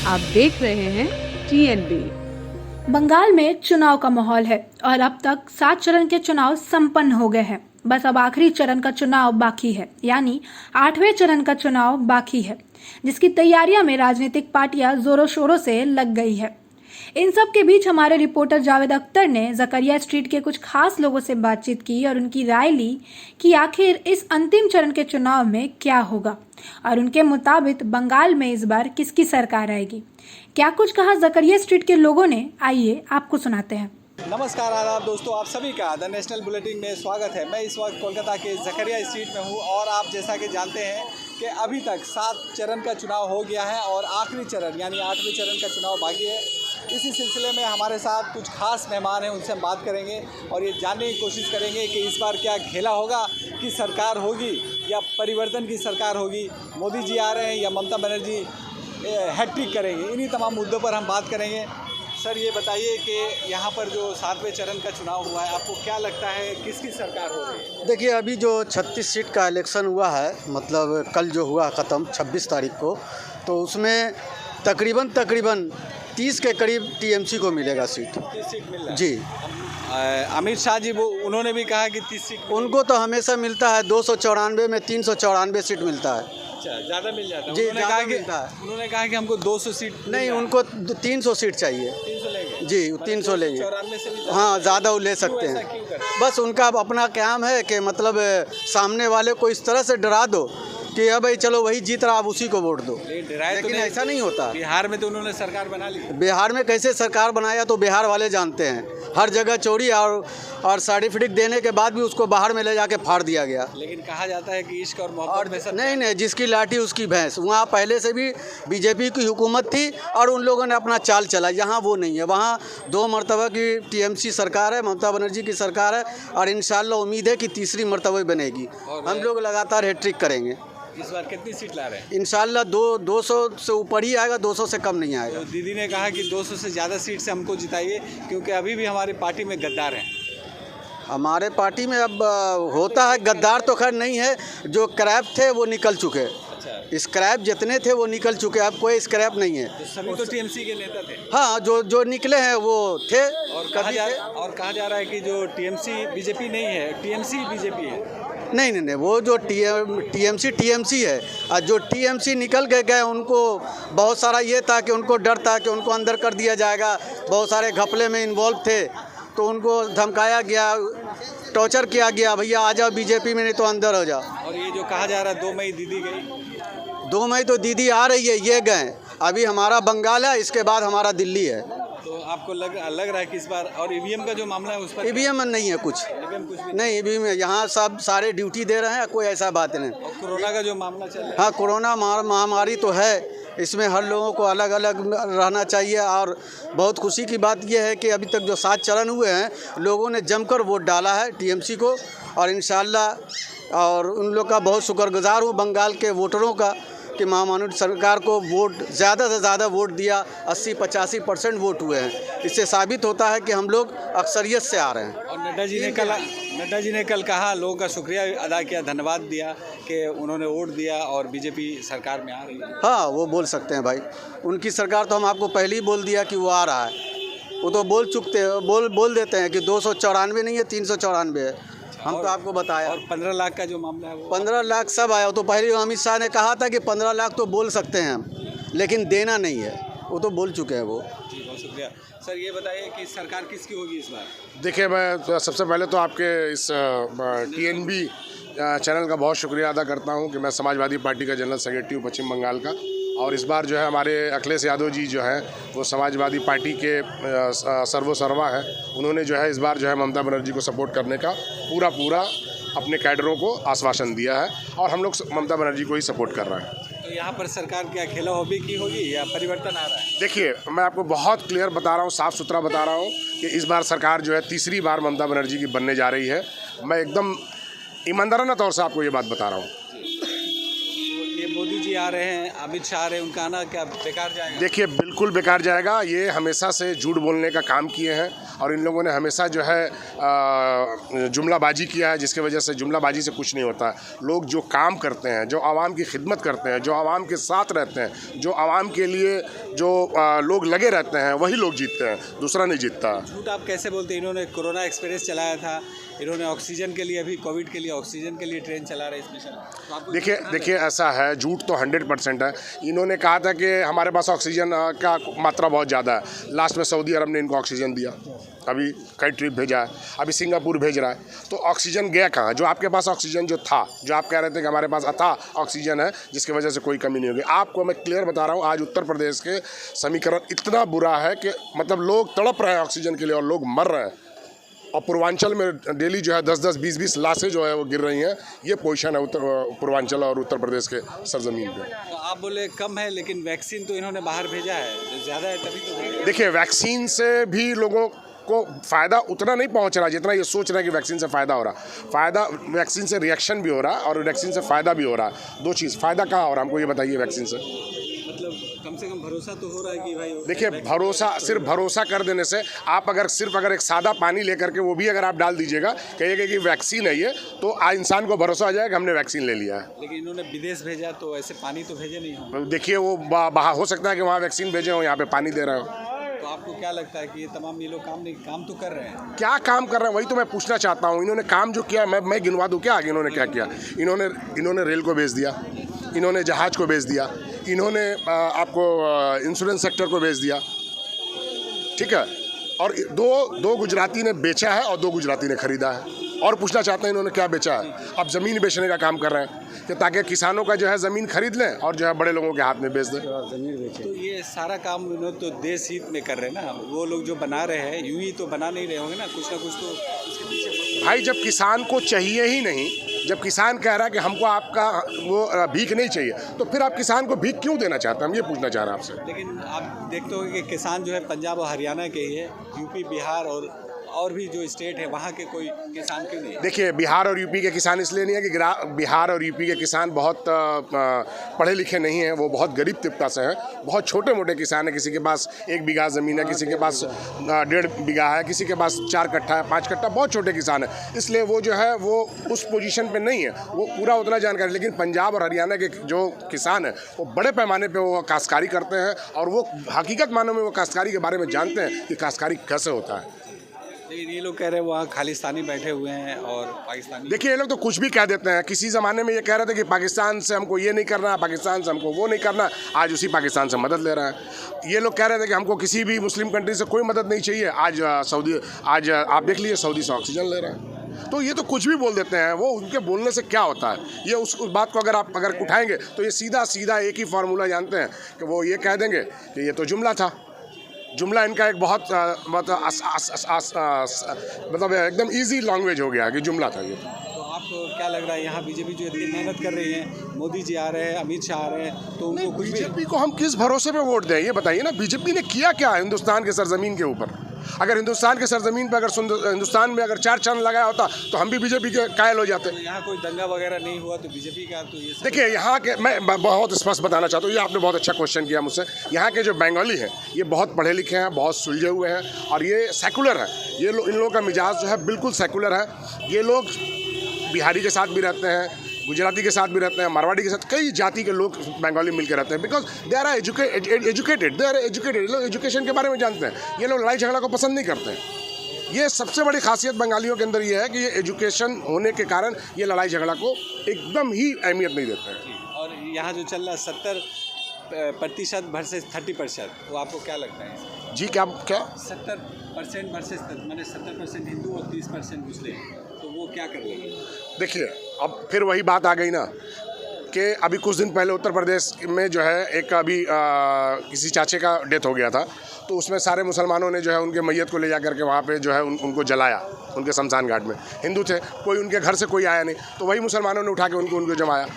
आप देख रहे हैं TNB। बंगाल में चुनाव का माहौल है और अब तक 7 चरण के चुनाव संपन्न हो गए हैं। बस अब आखिरी चरण का चुनाव बाकी है, यानी 8वें चरण का चुनाव बाकी है, जिसकी तैयारियां में राजनीतिक पार्टियां जोरों शोरों से लग गई है। इन सब के बीच हमारे रिपोर्टर जावेद अख्तर ने जकरिया स्ट्रीट के कुछ खास लोगों से बातचीत की और उनकी राय ली कि आखिर इस अंतिम चरण के चुनाव में क्या होगा और उनके मुताबिक बंगाल में इस बार किसकी सरकार आएगी। क्या कुछ कहा जकरिया स्ट्रीट के लोगों ने, आइए आपको सुनाते हैं। नमस्कार आदाब दोस्तों, आप सभी का द नेशनल बुलेटिन में स्वागत है। मैं इस वक्त कोलकाता के जकरिया स्ट्रीट में हूँ और आप जैसा कि जानते हैं कि अभी तक 7 चरण का चुनाव हो गया है और आखिरी चरण यानी 8वें चरण का चुनाव बाकी है। इसी सिलसिले में हमारे साथ कुछ खास मेहमान हैं, उनसे हम बात करेंगे और ये जानने की कोशिश करेंगे कि इस बार क्या खेला होगा, कि सरकार होगी या परिवर्तन की सरकार होगी, मोदी जी आ रहे हैं या ममता बनर्जी हैट्रिक करेंगे। इन्हीं तमाम मुद्दों पर हम बात करेंगे। सर ये बताइए कि यहाँ पर जो 7वें चरण का चुनाव हुआ है, आपको क्या लगता है किसकी सरकार हो रही है? देखिए, अभी जो 36 सीट का इलेक्शन हुआ है, मतलब कल जो हुआ ख़त्म 26 तारीख को, तो उसमें तकरीबन 30 के करीब टीएमसी को मिलेगा सीट। 30 सीट मिल रहा है जी। अमित शाह जी उन्होंने भी कहा कि 30 सीट उनको तो हमेशा मिलता है, 294 में 394 सीट मिलता है। अच्छा, ज़्यादा मिल जाता है। जी, ज़्यादा मिलता है। उन्होंने कहा कि हमको 200 सीट नहीं, उनको 300 सीट चाहिए। 300 लेंगे जी, 300 लेंगे। 94 से भी हाँ, ज़्यादा वो ले सकते ऐसा हैं। क्यों करते हैं? बस उनका अपना काम है कि मतलब सामने वाले को इस तरह से डरा दो कि अब भाई चलो वही जीत रहा, आप उसी को वोट दो। लेकिन ऐसा नहीं होता। बिहार में तो उन्होंने सरकार बना ली। बिहार में कैसे सरकार बनाया तो बिहार वाले जानते हैं। हर जगह चोरी और सर्टिफिकेट देने के बाद भी उसको बाहर में ले जाके फाड़ दिया गया। लेकिन कहा जाता है कि इश्क और मोहब्बत में सब नहीं, जिसकी लाठी उसकी भैंस। वहाँ पहले से भी बीजेपी की हुकूमत थी और उन लोगों ने अपना चाल चला। यहाँ वो नहीं है। वहाँ 2 मरतबा की टीएमसी सरकार है, ममता बनर्जी की सरकार है और इंशाल्लाह उम्मीद है कि तीसरी मरतबा बनेगी। हम लोग लगातार हैट्रिक करेंगे। इस बार कितनी सीट ला रहे हैं? इंशाल्लाह 200 से ऊपर ही आएगा, 200 से कम नहीं आएगा। तो दीदी ने कहा कि 200 से ज़्यादा सीट से हमको जिताइए, क्योंकि अभी भी हमारी पार्टी में गद्दार हैं। हमारे पार्टी में अब होता है, गद्दार तो खैर नहीं है। जो स्क्रैप थे वो निकल चुके। अच्छा, स्क्रैप जितने थे वो निकल चुके, अब कोई स्क्रैप नहीं है। तो सभी तो टीएमसी के नेता थे। हाँ, जो निकले हैं वो थे। और कहा जा रहा है कि जो टीएमसी बीजेपी नहीं है, टीएमसी बीजेपी है। नहीं, वो जो टीएमसी है और जो टीएमसी निकल के गए, उनको बहुत सारा ये था कि उनको डर था कि उनको अंदर कर दिया जाएगा। बहुत सारे घपले में इन्वॉल्व थे, तो उनको धमकाया गया, टॉर्चर किया गया, भैया आ जाओ बीजेपी में, नहीं तो अंदर हो जाओ। और ये जो कहा जा रहा है 2 मई दीदी गई, 2 मई तो दीदी आ रही है, ये गए। अभी हमारा बंगाल है, इसके बाद हमारा दिल्ली है। तो आपको लग रहा है कि इस बार और ईवीएम का जो मामला है उस पर ईवीएम में नहीं है कुछ भी नहीं। ईवीएम में यहाँ सब सारे ड्यूटी दे रहे हैं, कोई ऐसा बात नहीं। और कोरोना का जो मामला चल रहा है, हाँ, कोरोना महामारी तो है, इसमें हर लोगों को अलग अलग रहना चाहिए। और बहुत खुशी की बात यह है कि अभी तक जो 7 चरण हुए हैं, लोगों ने जमकर वोट डाला है टीएमसी को और इंशाल्लाह और उन लोग का बहुत शुक्रगुजार हूँ बंगाल के वोटरों का कि महामहिम सरकार को वोट ज़्यादा से ज़्यादा वोट दिया। 80-85% वोट हुए हैं। इससे साबित होता है कि हम लोग अक्सरियत से आ रहे हैं। और नड्डा जी ने कल कहा, लोगों का शुक्रिया अदा किया, धन्यवाद दिया कि उन्होंने वोट दिया और बीजेपी सरकार में आ रही है। हाँ, वो बोल सकते हैं भाई, उनकी सरकार तो हम आपको पहले ही बोल दिया कि वो आ रहा है। वो तो बोल देते हैं कि 294 नहीं है, 394 है। हम तो आपको बताया। और 15 लाख का जो मामला है वो 15 लाख सब आया। तो पहले अमित शाह ने कहा था कि 15 लाख तो बोल सकते हैं हम, लेकिन देना नहीं है। वो तो बोल चुके हैं वो। जी, बहुत शुक्रिया। सर ये बताइए कि सरकार किसकी होगी इस बार? देखिए, मैं सबसे पहले तो आपके इस TNB चैनल का बहुत शुक्रिया अदा करता हूं कि मैं समाजवादी पार्टी का जनरल सेक्रेटरी हूँ पश्चिम बंगाल का। और इस बार जो है हमारे अखिलेश यादव जी जो है वो समाजवादी पार्टी के सर्वसर्वा है। उन्होंने जो है इस बार जो है ममता बनर्जी को सपोर्ट करने का पूरा अपने कैडरों को आश्वासन दिया है और हम लोग ममता बनर्जी को ही सपोर्ट कर रहे हैं। तो यहाँ पर सरकार क्या खेला हॉबी की होगी या परिवर्तन आ रहा है? देखिए, मैं आपको बहुत क्लियर बता रहा हूँ, साफ़ सुथरा बता रहा हूँ कि इस बार सरकार जो है तीसरी बार ममता बनर्जी की बनने जा रही है। मैं एकदम ईमानदाराना तौर से आपको ये बात बता रहा हूँ। ये मोदी जी आ रहे हैं, अमित शाह आ रहे हैं, उनका आना क्या बेकार जाएगा? देखिए, बिल्कुल बेकार जाएगा। ये हमेशा से झूठ बोलने का काम किए हैं और इन लोगों ने हमेशा जो है जुमलाबाजी किया है, जिसकी वजह से जुमलाबाजी से कुछ नहीं होता। लोग जो काम करते हैं, जो आवाम की खिदमत करते हैं, जो आवाम के साथ रहते हैं, जो आवाम के लिए जो लोग लगे रहते हैं, वही लोग जीतते हैं, दूसरा नहीं जीतता। झूठ आप कैसे बोलते हैं? इन्होंने कोरोना एक्सप्रेस चलाया था, इन्होंने ऑक्सीजन के लिए, अभी कोविड के लिए ऑक्सीजन के लिए ट्रेन चला रहे स्पेशल। देखिए ऐसा है, झूठ तो 100% है। इन्होंने कहा था कि हमारे पास ऑक्सीजन का मात्रा बहुत ज़्यादा है। लास्ट में सऊदी अरब ने इनको ऑक्सीजन दिया, अभी कई ट्रिप भेजा है, अभी सिंगापुर भेज रहा है। तो ऑक्सीजन गया कहाँ? जो आपके पास ऑक्सीजन जो था, जो आप कह रहे थे कि हमारे पास अथाह ऑक्सीजन है, जिसकी वजह से कोई कमी नहीं होगी। आपको मैं क्लियर बता रहा हूँ, आज उत्तर प्रदेश के समीकरण इतना बुरा है कि मतलब लोग तड़प रहे हैं ऑक्सीजन के लिए और लोग मर रहे हैं। और पूर्वांचल में डेली जो है 10-10, 20-20 लाशें जो है वो गिर रही हैं। ये पोजीशन है पूर्वांचल और उत्तर प्रदेश के सरजमीन पे। तो आप बोले कम है, लेकिन वैक्सीन तो इन्होंने बाहर भेजा है, तो ज़्यादा है तभी तो। देखिए, वैक्सीन से भी लोगों को फ़ायदा उतना नहीं पहुंच रहा जितना ये सोच रहे हैं कि वैक्सीन से फ़ायदा हो रहा। फ़ायदा वैक्सीन से रिएक्शन भी हो रहा और वैक्सीन से फ़ायदा भी हो रहा। दो चीज़, फ़ायदा कहाँ हो रहा हमको ये बताइए वैक्सीन से? मतलब कम से कम भरोसा तो हो रहा है कि भाई। देखिए, सिर्फ भरोसा कर देने से आप अगर एक सादा पानी लेकर के वो भी अगर आप डाल दीजिएगा, कहिएगा कि वैक्सीन है ये, तो आज इंसान को भरोसा आ जाएगा हमने वैक्सीन ले लिया है। लेकिन इन्होंने विदेश भेजा तो ऐसे पानी तो भेजे नहीं हो। देखिए, वो बाहर हो सकता है कि वहाँ वैक्सीन भेजे हो, यहाँ पे पानी दे रहे हो। तो आपको क्या लगता है कि ये तमाम ये लोग काम तो कर रहे हैं? क्या काम कर रहे हैं वही तो मैं पूछना चाहता हूँ। इन्होंने काम जो किया मैं गिनवा दूँ क्या आगे इन्होंने क्या किया? इन्होंने रेल को भेज दिया, इन्होंने जहाज को भेज दिया, इन्होंने आपको इंश्योरेंस सेक्टर को भेज दिया, ठीक है। और दो गुजराती ने बेचा है और 2 गुजराती ने खरीदा है। और पूछना चाहते हैं इन्होंने क्या बेचा है? अब ज़मीन बेचने का काम कर रहे हैं कि ताकि किसानों का जो है ज़मीन खरीद लें और जो है बड़े लोगों के हाथ में बेच दें। तो ये सारा काम इन्होंने तो देश हित में कर रहे हैं ना। वो लोग जो बना रहे हैं यूं ही तो बना नहीं रहे होंगे ना, कुछ ना कुछ तो इसके पीछे। भाई, जब किसान को चाहिए ही नहीं, जब किसान कह रहा है कि हमको आपका वो भीख नहीं चाहिए, तो फिर आप किसान को भीख क्यों देना चाहते हैं? हम ये पूछना चाह रहे हैं आपसे। लेकिन आप देखते हो कि किसान जो है पंजाब और हरियाणा के ही है, यूपी, बिहार और भी जो स्टेट है वहाँ के कोई किसान क्यों नहीं? देखिए, बिहार और यूपी के किसान इसलिए नहीं है कि बिहार और यूपी के किसान बहुत पढ़े लिखे नहीं हैं, वो बहुत गरीब तबका से हैं, बहुत छोटे मोटे किसान हैं। किसी के पास 1 बीघा ज़मीन है, किसी के पास 1.5 बीघा है, किसी के पास 4 कट्ठा है, 5 कट्ठा, बहुत छोटे किसान हैं। इसलिए वो जो है वो उस पोजीशन पे नहीं है, वो पूरा उतना जानकारी। लेकिन पंजाब और हरियाणा के जो किसान हैं वो बड़े पैमाने पे वो काश्तकारी करते हैं और वो हकीकत मानों में वो काश्तकारी के बारे में जानते हैं कि काश्तकारी कैसे होता है। लेकिन ये लोग कह रहे हैं वहाँ खालिस्तानी बैठे हुए हैं और पाकिस्तानी। देखिए, ये लोग तो कुछ भी कह देते हैं। किसी ज़माने में ये कह रहे थे कि पाकिस्तान से हमको ये नहीं करना, पाकिस्तान से हमको वो नहीं करना, आज उसी पाकिस्तान से मदद ले रहा है। ये लोग कह रहे थे कि हमको किसी भी मुस्लिम कंट्री से कोई मदद नहीं चाहिए, आज आप देख लीजिए सऊदी से ऑक्सीजन ले रहे हैं। तो ये तो कुछ भी बोल देते हैं। वो उनके बोलने से क्या होता है? ये उस बात को अगर उठाएंगे तो ये सीधा एक ही फार्मूला जानते हैं कि वो ये कह देंगे कि ये तो जुमला था। जुमला इनका एक बहुत मतलब एकदम इजी लैंग्वेज हो गया कि जुमला था ये। तो आपको क्या लग रहा है यहाँ बीजेपी जो इतनी मेहनत कर रही है, मोदी जी आ रहे हैं, अमित शाह आ रहे हैं, तो उनको कुछ बीजेपी को हम किस भरोसे पे वोट दें? ये बताइए ना। बीजेपी ने किया क्या हिंदुस्तान के सरजमीन के ऊपर? अगर हिंदुस्तान के सरजमीन पे हिंदुस्तान में अगर 4 चांद लगाया होता तो हम भी बीजेपी के कायल हो जाते। यहाँ कोई दंगा वगैरह नहीं हुआ तो बीजेपी का तो ये देखिए, यहाँ के मैं बहुत स्पष्ट बताना चाहता हूँ, ये आपने बहुत अच्छा क्वेश्चन किया मुझसे। यहाँ के जो बंगाली हैं ये बहुत पढ़े लिखे हैं, बहुत सुलझे हुए हैं और ये सेकुलर है। इन लोगों का मिजाज जो है बिल्कुल सेकुलर है। ये लोग बिहारी के साथ भी रहते हैं, गुजराती के साथ भी रहते हैं, मारवाड़ी के साथ, कई जाति के लोग बंगाली मिलकर रहते हैं। बिकॉज दे आर एजुकेटेड, लोग एजुकेशन के बारे में जानते हैं। ये लोग लड़ाई झगड़ा को पसंद नहीं करते हैं। ये सबसे बड़ी खासियत बंगालियों के अंदर ये है कि ये एजुकेशन होने के कारण ये लड़ाई झगड़ा को एकदम ही अहमियत नहीं देते हैं। और यहाँ जो चल रहा 70% वर्सेस 30%, वो आपको क्या लगता है? जी क्या 70% वर्सेस मैंने 70% हिंदू और 30% मुस्लिम, तो वो क्या कर रहे हैं? देखिए, अब फिर वही बात आ गई ना कि अभी कुछ दिन पहले उत्तर प्रदेश में जो है एक किसी चाचे का डेथ हो गया था, तो उसमें सारे मुसलमानों ने जो है उनके मैयत को ले जा करके वहाँ पे जो है उनको जलाया उनके शमशान घाट में। हिंदू थे, कोई उनके घर से कोई आया नहीं, तो वही मुसलमानों ने उठा के उनको जमाया।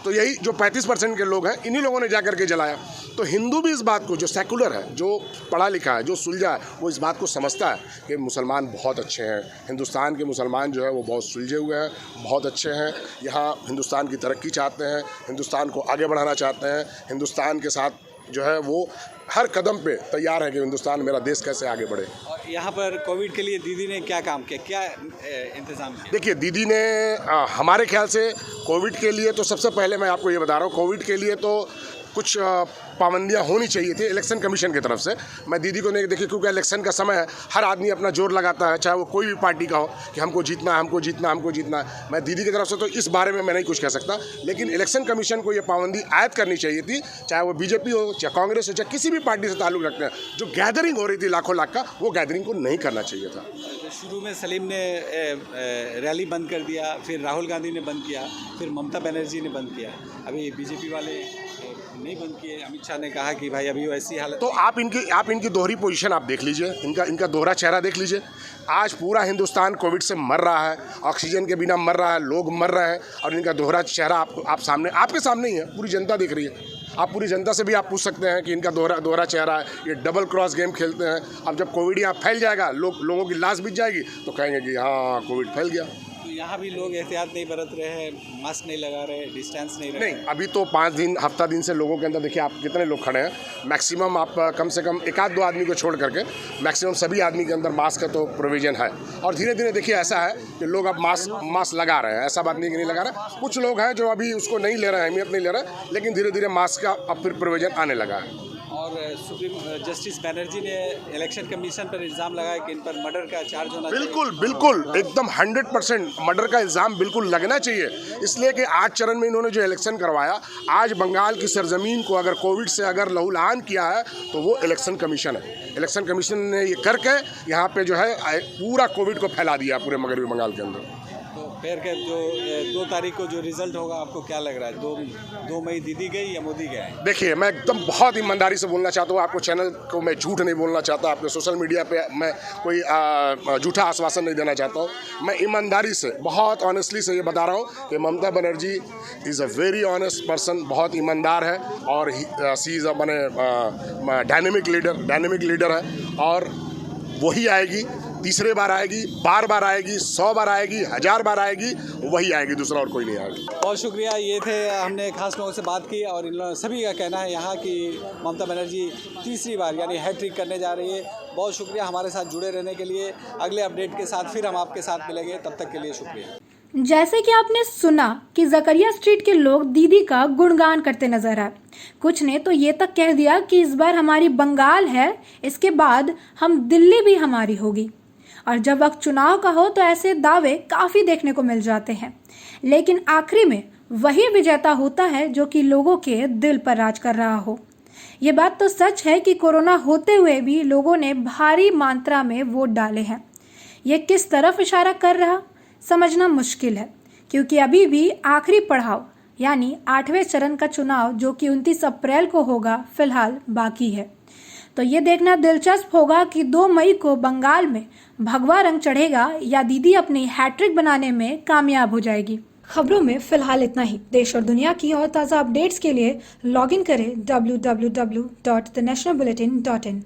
तो यही जो 35% के लोग हैं, इन्हीं लोगों ने जा करके जलाया। तो हिंदू भी इस बात को, जो सेकुलर है, जो पढ़ा लिखा है, जो सुलझा है, वो इस बात को समझता है कि मुसलमान बहुत अच्छे हैं। हिंदुस्तान के मुसलमान जो है वो बहुत सुलझे हुए हैं, बहुत अच्छे हैं। यहाँ हिंदुस्तान की तरक्की चाहते हैं, हिंदुस्तान को आगे बढ़ाना चाहते हैं। हिंदुस्तान के साथ जो है वो हर कदम पे तैयार है कि हिंदुस्तान, मेरा देश कैसे आगे बढ़े। और यहाँ पर कोविड के लिए दीदी ने क्या काम किया, क्या इंतज़ाम किया? देखिए, दीदी ने हमारे ख्याल से कोविड के लिए तो सबसे पहले मैं आपको ये बता रहा हूँ, कोविड के लिए तो कुछ पाबंदियाँ होनी चाहिए थी इलेक्शन कमीशन की तरफ से। मैं दीदी को नहीं, देखिए क्योंकि इलेक्शन का समय है, हर आदमी अपना जोर लगाता है, चाहे वो कोई भी पार्टी का हो, कि हमको जीतना है, हमको जीतना है, हमको जीतना है। मैं दीदी की तरफ से तो इस बारे में मैं नहीं कुछ कह सकता, लेकिन इलेक्शन कमीशन को ये पाबंदी आयद करनी चाहिए थी, चाहे वो बीजेपी हो, चाहे कांग्रेस हो, चाहे किसी भी पार्टी से ताल्लुक़ रखते हैं। जो गैदरिंग हो रही थी लाखों लाख का, वो गैदरिंग को नहीं करना चाहिए था। शुरू में सलीम ने रैली बंद कर दिया, फिर राहुल गांधी ने बंद किया, फिर ममता बनर्जी ने बंद किया, अभी बीजेपी वाले नहीं बंद किए। अमित शाह ने कहा कि भाई अभी ऐसी हालत। तो आप इनकी दोहरी पोजीशन आप देख लीजिए, इनका दोहरा चेहरा देख लीजिए। आज पूरा हिंदुस्तान कोविड से मर रहा है, ऑक्सीजन के बिना मर रहा है, लोग मर रहे हैं, और इनका दोहरा चेहरा आपके सामने ही है, पूरी जनता देख रही है। आप पूरी जनता से भी आप पूछ सकते हैं कि इनका दोहरा चेहरा है, ये डबल क्रॉस गेम खेलते हैं। अब जब कोविड यहाँ फैल जाएगा, लोगों की लाश बिछ जाएगी, तो कहेंगे कि हाँ कोविड फैल गया। तो यहाँ भी लोग एहतियात नहीं बरत रहे हैं, मास्क नहीं लगा रहे, डिस्टेंस नहीं रहे। नहीं, अभी तो 5 दिन, हफ्ता दिन से लोगों के अंदर देखिए आप कितने लोग खड़े हैं। मैक्सिमम आप कम से कम 1-2 आदमी को छोड़ करके मैक्सिमम सभी आदमी के अंदर मास्क का तो प्रोविज़न है। और धीरे धीरे देखिए ऐसा है कि लोग अब मास्क लगा रहे हैं, ऐसा बात नहीं कि नहीं लगा रहे। कुछ लोग हैं जो अभी उसको नहीं ले रहे हैं, अहमियत नहीं ले रहे, लेकिन धीरे धीरे मास्क का अब फिर प्रोविज़न आने लगा है। और सुप्रीम जस्टिस बनर्जी ने इलेक्शन कमीशन पर इल्ज़ाम लगाया कि इन पर मर्डर का चार्ज होना चाहिए। बिल्कुल एकदम 100% मर्डर का इल्ज़ाम बिल्कुल लगना चाहिए। इसलिए कि आज चरण में इन्होंने जो इलेक्शन करवाया, आज बंगाल की सरजमीन को अगर कोविड से अगर लहूलुहान किया है, तो वो इलेक्शन कमीशन है। इलेक्शन कमीशन ने ये करके यहाँ पे जो है पूरा कोविड को फैला दिया पूरे मगरबी बंगाल के अंदर। तो फिर के जो 2 तारीख को जो रिजल्ट होगा, आपको क्या लग रहा है? 2 मई दीदी गई या मोदी गए? देखिए, मैं एकदम बहुत ईमानदारी से बोलना चाहता हूँ, आपको चैनल को मैं झूठ नहीं बोलना चाहता, आपके सोशल मीडिया पे मैं कोई झूठा आश्वासन नहीं देना चाहता हूँ। मैं ईमानदारी से, बहुत ऑनेस्टली से ये बता रहा हूँ कि Mamata Banerjee is a very honest person, बहुत ईमानदार है, और she is a dynamic leader है, और वही आएगी, तीसरे बार आएगी, बार आएगी, 100 बार आएगी, 1000 बार आएगी, वही आएगी, दूसरा और कोई नहीं आएगी। बहुत शुक्रिया। ये थे, हमने खास लोगों से बात की, और इन लोगों सभी का कहना है यहाँ कि ममता बनर्जी तीसरी बार यानी हैट्रिक करने जा रही है। बहुत शुक्रिया हमारे साथ जुड़े रहने के लिए। अगले अपडेट के साथ फिर हम आपके साथ मिलेंगे, तब तक के लिए शुक्रिया। जैसे कि आपने सुना कि जकरिया स्ट्रीट के लोग दीदी का गुणगान करते नजर आए। कुछ ने तो ये तक कह दिया कि इस बार हमारी बंगाल है, इसके बाद हम दिल्ली भी हमारी होगी। और जब वक्त चुनाव का हो तो ऐसे दावे काफी देखने को मिल जाते हैं, लेकिन आखिरी में वही विजेता होता है जो कि लोगों के दिल पर राज कर रहा हो। ये बात तो सच है कि कोरोना होते हुए भी लोगों ने भारी मात्रा में वोट डाले हैं। ये किस तरफ इशारा कर रहा, समझना मुश्किल है, क्योंकि अभी भी आखिरी पड़ाव यानी 8वें चरण का चुनाव जो कि 29 अप्रैल को होगा, फिलहाल बाकी है। तो ये देखना दिलचस्प होगा कि 2 मई को बंगाल में भगवा रंग चढ़ेगा या दीदी अपनी हैट्रिक बनाने में कामयाब हो जाएगी। खबरों में फिलहाल इतना ही। देश और दुनिया की और ताज़ा अपडेट्स के लिए लॉग इन करें www.thenationalbulletin.in।